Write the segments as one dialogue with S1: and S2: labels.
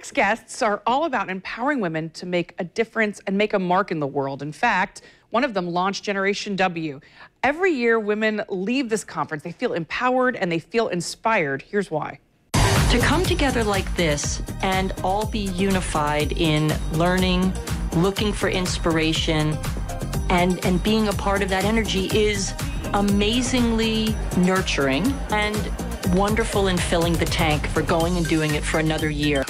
S1: next guests are all about empowering women to make a difference and make a mark in the world. In fact, one of them launched Generation W. Every year, women leave this conference. They feel empowered and they feel inspired. Here's why.
S2: To come together like this and all be unified in learning, looking for inspiration, and being a part of that energy is amazingly nurturing and wonderful in filling the tank for going and doing it for another year.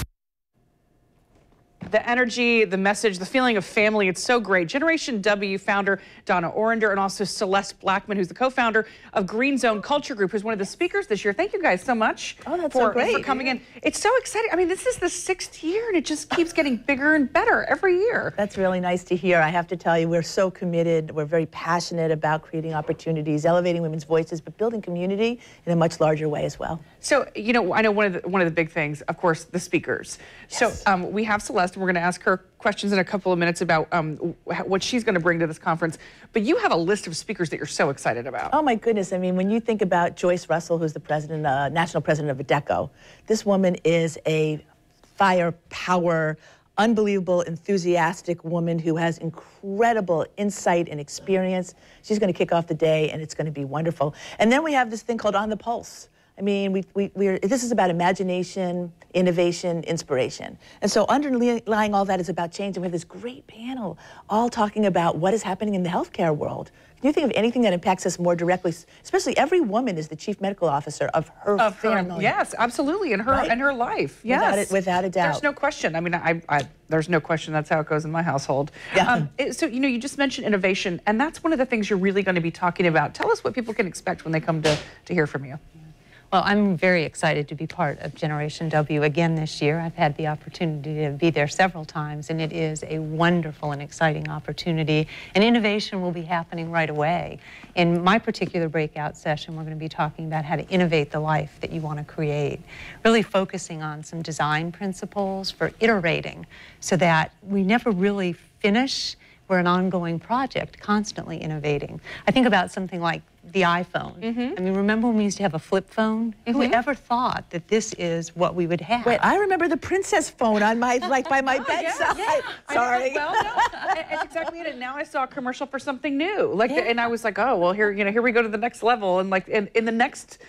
S1: The energy, the message, the feeling of family, it's so great. Generation W founder Donna Orender and also Celeste Blackman, who's the co-founder of Green Zone Culture Group, who's one of the speakers this year. Thank you guys so much
S3: for
S1: coming in. It's so exciting. I mean, this is the 6th year and it just keeps getting bigger and better every year.
S3: That's really nice to hear. I have to tell you, we're so committed. We're very passionate about creating opportunities, elevating women's voices, but building community in a much larger way as well.
S1: So, you know, I know one of the big things, of course, the speakers. Yes. So we have Celeste, and we're going to ask her questions in a couple of minutes about what she's going to bring to this conference. But you have a list of speakers that you're so excited about.
S3: Oh my goodness! I mean, when you think about Joyce Russell, who's the president, national president of ADECO, this woman is a firepower, unbelievable, enthusiastic woman who has incredible insight and experience. She's going to kick off the day, and it's going to be wonderful. And then we have this thing called On the Pulse. I mean, this is about imagination, innovation, inspiration. And so underlying all that is about change. And we have this great panel all talking about what is happening in the healthcare world. Can you think of anything that impacts us more directly? Especially every woman is the chief medical officer of her family.
S1: Yes, absolutely, in her life. Yes,
S3: without a doubt.
S1: There's no question. I mean, there's no question that's how it goes in my household.
S3: Yeah.
S1: So, you know, you just mentioned innovation, and that's one of the things you're really going to be talking about. Tell us what people can expect when they come to hear from you.
S4: Well, I'm very excited to be part of Generation W again this year. I've had the opportunity to be there several times, and it is a wonderful and exciting opportunity. And innovation will be happening right away. In my particular breakout session, we're going to be talking about how to innovate the life that you want to create, really focusing on some design principles for iterating so that we never really finish. We're an ongoing project, constantly innovating. I think about something like the iPhone. I mean, remember when we used to have a flip phone? Who ever thought that this is what we would have?
S3: Wait, I remember the princess phone on my, by my bedside.
S1: Yeah.
S3: Sorry.
S1: Well, no, it's exactly it. And now I saw a commercial for something new. And I was like, oh, well, here we go to the next level, and like in the next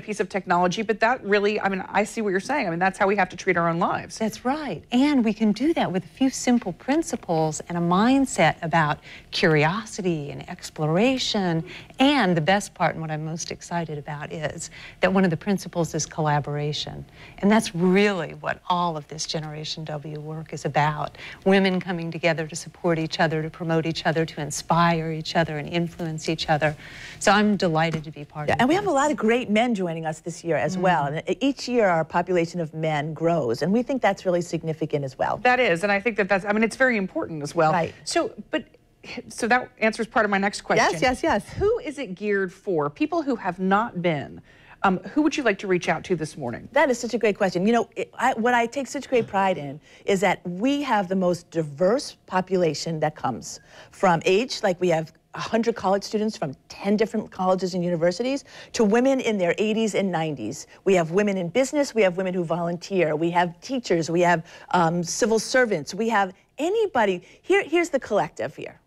S1: piece of technology. But that really, I mean, I see what you're saying. I mean, that's how we have to treat our own lives.
S4: That's right. And we can do that with a few simple principles and a mindset about curiosity and exploration. And the best part, and what I'm most excited about, is that one of the principles is collaboration. And that's really what all of this Generation W work is about. Women coming together to support each other, to promote each other, to inspire each other and influence each other. So I'm delighted to be part of it.
S3: And we have a lot of great men joining us this year as well. And each year our population of men grows, and we think that's really significant as well.
S1: That is, and I think that's, I mean, it's very important as well.
S3: Right.
S1: So that answers part of my next question.
S3: Yes.
S1: Who is it geared for? People who have not been. Who would you like to reach out to this morning?
S3: That is such a great question. You know, what I take such great pride in is that we have the most diverse population that comes from age, like we have 100 college students from 10 different colleges and universities, to women in their 80s and 90s. We have women in business, we have women who volunteer, we have teachers, we have civil servants, we have anybody. Here's the collective here.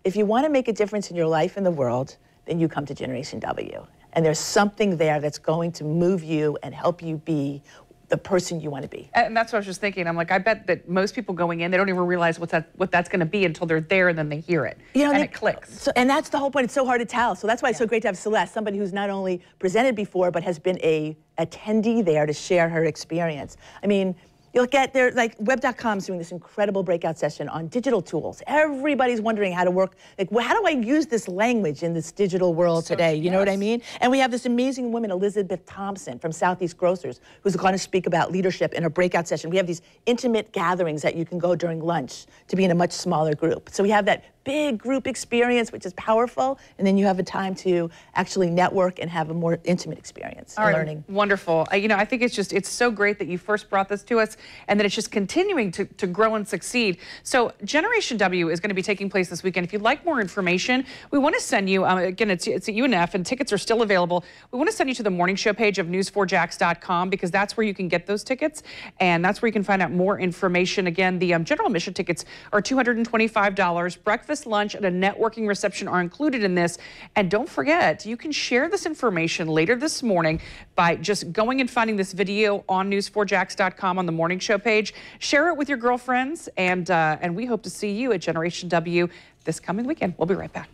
S3: If you want to make a difference in your life and the world, then you come to Generation W. And there's something there that's going to move you and help you be the person you want to be.
S1: And that's what I was just thinking. I'm like, I bet that most people going in, they don't even realize what that's going to be until they're there and then they hear it. And it clicks.
S3: And that's the whole point. It's so hard to tell. So that's why it's so great to have Celeste, somebody who's not only presented before, but has been a attendee there to share her experience. I mean, you'll get there, like web.com's doing this incredible breakout session on digital tools. Everybody's wondering how to work, like, well, how do I use this language in this digital world today? You know what I mean? And we have this amazing woman, Elizabeth Thompson from Southeast Grocers, who's going to speak about leadership in a breakout session. We have these intimate gatherings that you can go during lunch to be in a much smaller group. So we have that big group experience, which is powerful, and then you have a time to actually network and have a more intimate experience and learning.
S1: Wonderful. You know, I think it's so great that you first brought this to us and that it's just continuing to grow and succeed. So Generation W is going to be taking place this weekend. If you'd like more information, we want to send you, again, it's at UNF and tickets are still available. We want to send you to the morning show page of news4jax.com because that's where you can get those tickets and that's where you can find out more information. Again, the general admission tickets are $225. Breakfast, lunch, and a networking reception are included in this. And don't forget, you can share this information later this morning by just going and finding this video on news4jax.com on the morning show page. Share it with your girlfriends, and we hope to see you at Generation W this coming weekend. We'll be right back.